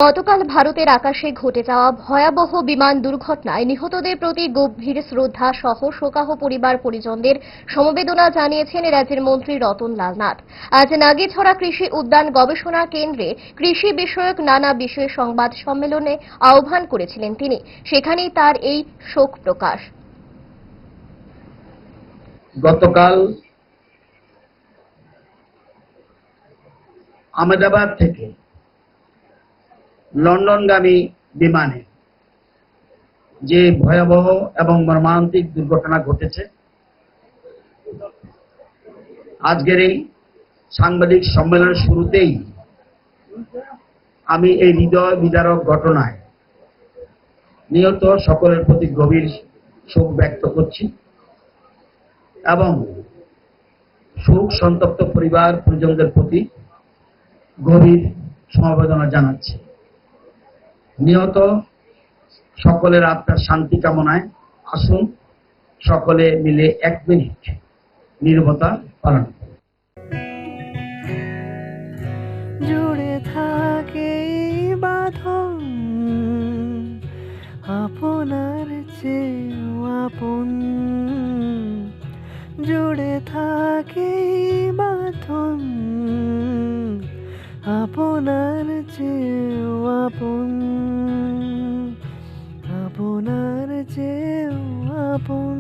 গতকাল ভারতের আকাশে ঘটে যাওয়া ভয়াবহ বিমান দুর্ঘটনায় নিহতদের প্রতি গভীর শ্রদ্ধা সহ শোকাহত পরিবার পরিজনদের সমবেদনা জানিয়েছেন রাজ্যের মন্ত্রী রতনলাল নাথ। আজ নাগিছড়া কৃষি উদ্যান গবেষণা কেন্দ্রে কৃষি বিষয়ক নানা বিষয়ে সংবাদ সম্মেলনে আহ্বান করেছিলেন তিনি। সেখানেই তার এই শোক প্রকাশ। গতকাল আহমেদাবাদ থেকে লন্ডনগামী বিমানে যে ভয়াবহ এবং মর্মান্তিক দুর্ঘটনা ঘটেছে, আজকের এই সাংবাদিক সম্মেলনের শুরুতেই আমি এই হৃদয় বিদারক ঘটনায় নিহত সকলের প্রতি গভীর শোক ব্যক্ত করছি এবং শোক সন্তপ্ত পরিবার পরিজনদের প্রতি গভীর সমবেদনা জানাচ্ছি। নিহত সকলের আত্মার শান্তি কামনায় আসুন সকলে মিলে 1 মিনিট নীরবতা পালন করি। জুড়ে থাকে বাঁধন আপনার চেয়েও আপন, জুড়ে থাকে বাঁধন আপনার চেয়েও আপন, আপনার চেয়েও আপন।